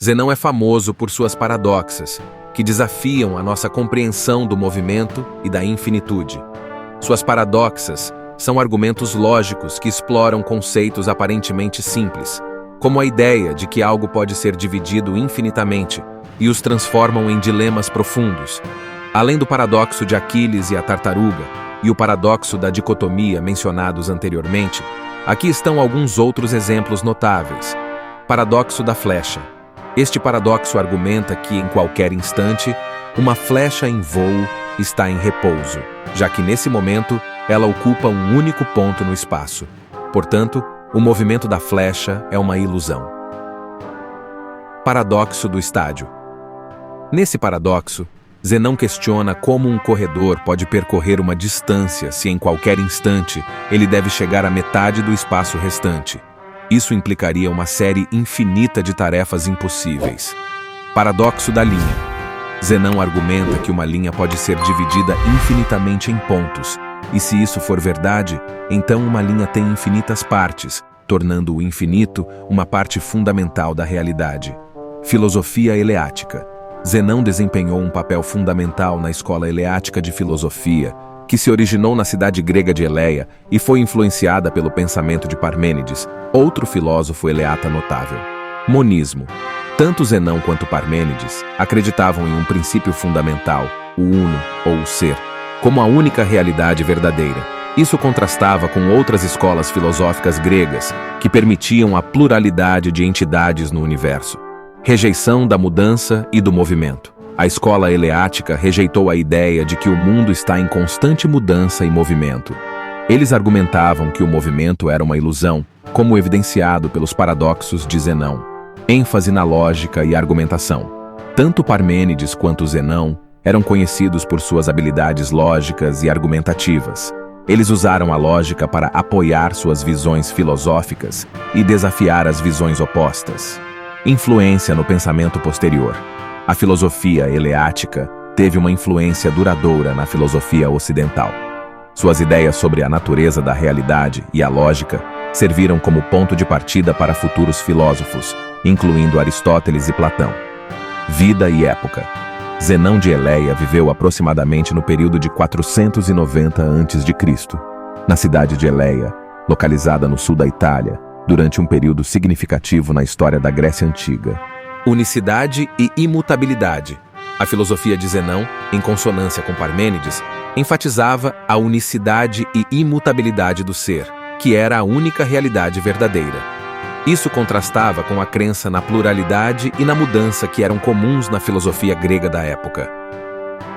Zenão é famoso por suas paradoxas, que desafiam a nossa compreensão do movimento e da infinitude. Suas paradoxas são argumentos lógicos que exploram conceitos aparentemente simples, como a ideia de que algo pode ser dividido infinitamente, e os transformam em dilemas profundos. Além do paradoxo de Aquiles e a tartaruga, e o paradoxo da dicotomia mencionados anteriormente, aqui estão alguns outros exemplos notáveis. Paradoxo da flecha. Este paradoxo argumenta que, em qualquer instante, uma flecha em voo está em repouso, já que nesse momento ela ocupa um único ponto no espaço. Portanto, o movimento da flecha é uma ilusão. Paradoxo do estádio. Nesse paradoxo, Zenão questiona como um corredor pode percorrer uma distância se em qualquer instante ele deve chegar à metade do espaço restante. Isso implicaria uma série infinita de tarefas impossíveis. Paradoxo da linha. Zenão argumenta que uma linha pode ser dividida infinitamente em pontos, e se isso for verdade, então uma linha tem infinitas partes, tornando o infinito uma parte fundamental da realidade. Filosofia eleática. Zenão desempenhou um papel fundamental na escola eleática de filosofia, que se originou na cidade grega de Eleia e foi influenciada pelo pensamento de Parmênides, outro filósofo eleata notável. Monismo. Tanto Zenão quanto Parmênides acreditavam em um princípio fundamental, o uno, ou o ser, como a única realidade verdadeira. Isso contrastava com outras escolas filosóficas gregas, que permitiam a pluralidade de entidades no universo. Rejeição da mudança e do movimento. A escola eleática rejeitou a ideia de que o mundo está em constante mudança e movimento. Eles argumentavam que o movimento era uma ilusão, como evidenciado pelos paradoxos de Zenão. ênfase na lógica e argumentação. Tanto Parmênides quanto Zenão eram conhecidos por suas habilidades lógicas e argumentativas. Eles usaram a lógica para apoiar suas visões filosóficas e desafiar as visões opostas. Influência no pensamento posterior. A filosofia eleática teve uma influência duradoura na filosofia ocidental. Suas ideias sobre a natureza da realidade e a lógica serviram como ponto de partida para futuros filósofos, incluindo Aristóteles e Platão. Vida e época. Zenão de Eleia viveu aproximadamente no período de 490 a.C., na cidade de Eleia, localizada no sul da Itália, durante um período significativo na história da Grécia Antiga. Unicidade e imutabilidade. A filosofia de Zenão, em consonância com Parmênides, enfatizava a unicidade e imutabilidade do ser, que era a única realidade verdadeira. Isso contrastava com a crença na pluralidade e na mudança que eram comuns na filosofia grega da época.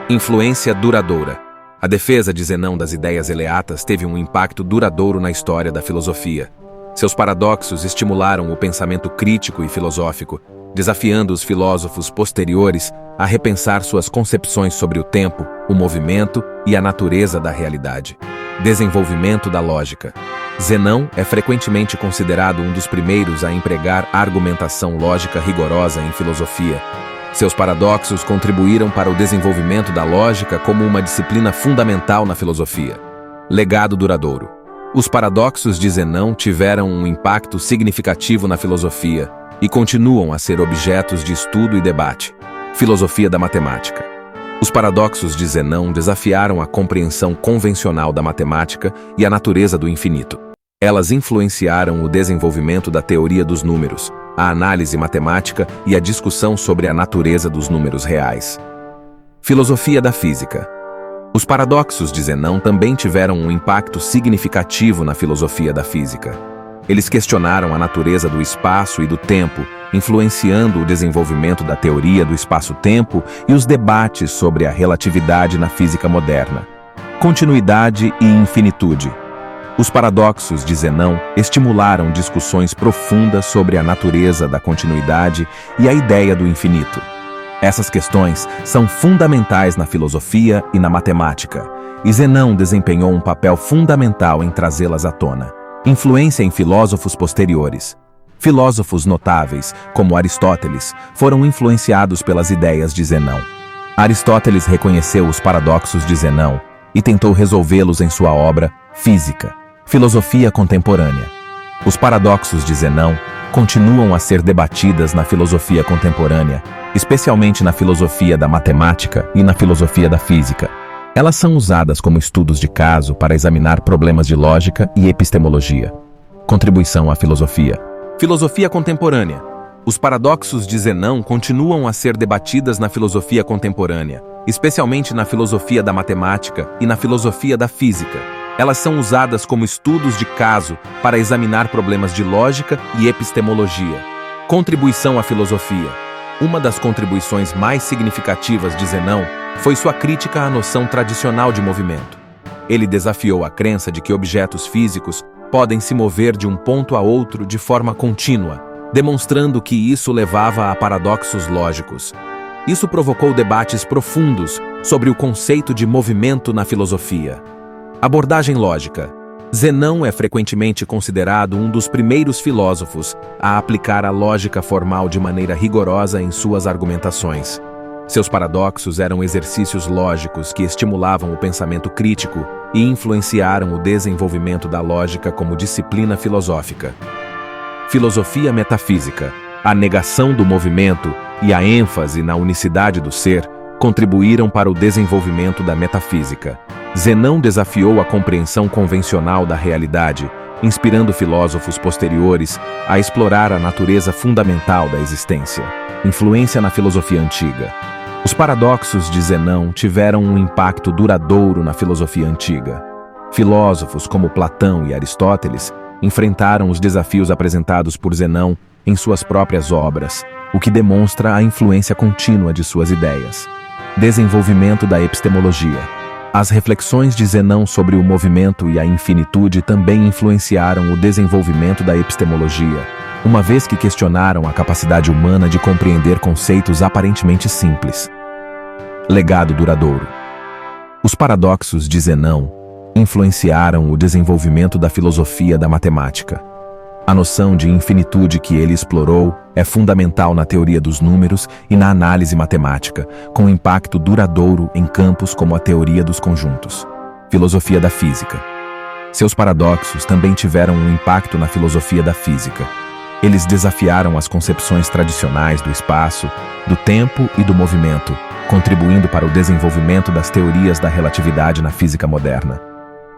Influência duradoura. A defesa de Zenão das ideias eleatas teve um impacto duradouro na história da filosofia. Seus paradoxos estimularam o pensamento crítico e filosófico, desafiando os filósofos posteriores a repensar suas concepções sobre o tempo, o movimento e a natureza da realidade. Desenvolvimento da lógica. Zenão é frequentemente considerado um dos primeiros a empregar argumentação lógica rigorosa em filosofia. Seus paradoxos contribuíram para o desenvolvimento da lógica como uma disciplina fundamental na filosofia. Legado duradouro. Os paradoxos de Zenão tiveram um impacto significativo na filosofia e continuam a ser objetos de estudo e debate. Filosofia da matemática. Os paradoxos de Zenão desafiaram a compreensão convencional da matemática e a natureza do infinito. Elas influenciaram o desenvolvimento da teoria dos números, a análise matemática e a discussão sobre a natureza dos números reais. Filosofia da física. Os paradoxos de Zenão também tiveram um impacto significativo na filosofia da física. Eles questionaram a natureza do espaço e do tempo, influenciando o desenvolvimento da teoria do espaço-tempo e os debates sobre a relatividade na física moderna. Continuidade e infinitude. Os paradoxos de Zenão estimularam discussões profundas sobre a natureza da continuidade e a ideia do infinito. Essas questões são fundamentais na filosofia e na matemática, e Zenão desempenhou um papel fundamental em trazê-las à tona. Influência em filósofos posteriores. Filósofos notáveis, como Aristóteles, foram influenciados pelas ideias de Zenão. Aristóteles reconheceu os paradoxos de Zenão e tentou resolvê-los em sua obra Física, Filosofia Contemporânea. Os paradoxos de Zenão continuam a ser debatidas na filosofia contemporânea, especialmente na filosofia da matemática e na filosofia da física. Elas são usadas como estudos de caso para examinar problemas de lógica e epistemologia. Contribuição à filosofia. Filosofia contemporânea. Os paradoxos de Zenão continuam a ser debatidas na filosofia contemporânea, especialmente na filosofia da matemática e na filosofia da física. Elas são usadas como estudos de caso para examinar problemas de lógica e epistemologia. Contribuição à filosofia. Uma das contribuições mais significativas de Zenão foi sua crítica à noção tradicional de movimento. Ele desafiou a crença de que objetos físicos podem se mover de um ponto a outro de forma contínua, demonstrando que isso levava a paradoxos lógicos. Isso provocou debates profundos sobre o conceito de movimento na filosofia. Abordagem lógica. Zenão é frequentemente considerado um dos primeiros filósofos a aplicar a lógica formal de maneira rigorosa em suas argumentações. Seus paradoxos eram exercícios lógicos que estimulavam o pensamento crítico e influenciaram o desenvolvimento da lógica como disciplina filosófica. Filosofia metafísica. A negação do movimento e a ênfase na unicidade do ser contribuíram para o desenvolvimento da metafísica. Zenão desafiou a compreensão convencional da realidade, inspirando filósofos posteriores a explorar a natureza fundamental da existência. Influência na filosofia antiga. Os paradoxos de Zenão tiveram um impacto duradouro na filosofia antiga. Filósofos como Platão e Aristóteles enfrentaram os desafios apresentados por Zenão em suas próprias obras, o que demonstra a influência contínua de suas ideias. Desenvolvimento da epistemologia. As reflexões de Zenão sobre o movimento e a infinitude também influenciaram o desenvolvimento da epistemologia, uma vez que questionaram a capacidade humana de compreender conceitos aparentemente simples. Legado duradouro. Os paradoxos de Zenão influenciaram o desenvolvimento da filosofia da matemática. A noção de infinitude que ele explorou é fundamental na teoria dos números e na análise matemática, com impacto duradouro em campos como a teoria dos conjuntos. Filosofia da física. Seus paradoxos também tiveram um impacto na filosofia da física. Eles desafiaram as concepções tradicionais do espaço, do tempo e do movimento, contribuindo para o desenvolvimento das teorias da relatividade na física moderna.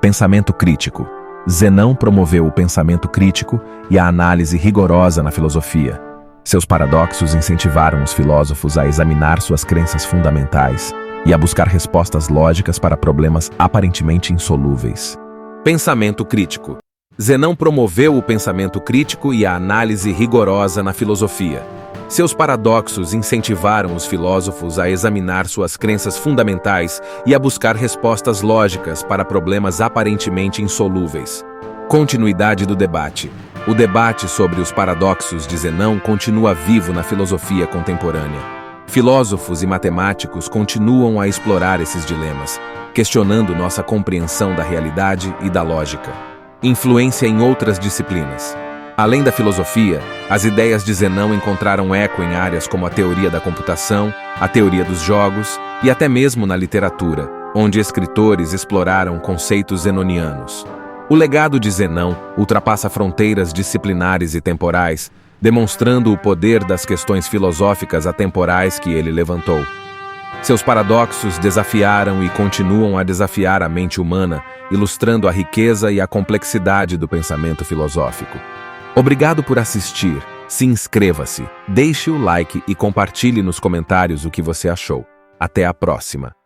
Pensamento crítico. Zenão promoveu o pensamento crítico e a análise rigorosa na filosofia. Seus paradoxos incentivaram os filósofos a examinar suas crenças fundamentais e a buscar respostas lógicas para problemas aparentemente insolúveis. Pensamento crítico. Zenão promoveu o pensamento crítico e a análise rigorosa na filosofia. Seus paradoxos incentivaram os filósofos a examinar suas crenças fundamentais e a buscar respostas lógicas para problemas aparentemente insolúveis. Continuidade do debate. O debate sobre os paradoxos de Zenão continua vivo na filosofia contemporânea. Filósofos e matemáticos continuam a explorar esses dilemas, questionando nossa compreensão da realidade e da lógica. Influência em outras disciplinas. Além da filosofia, as ideias de Zenão encontraram eco em áreas como a teoria da computação, a teoria dos jogos e até mesmo na literatura, onde escritores exploraram conceitos zenonianos. O legado de Zenão ultrapassa fronteiras disciplinares e temporais, demonstrando o poder das questões filosóficas atemporais que ele levantou. Seus paradoxos desafiaram e continuam a desafiar a mente humana, ilustrando a riqueza e a complexidade do pensamento filosófico. Obrigado por assistir, se inscreva-se, deixe o like e compartilhe nos comentários o que você achou. Até a próxima!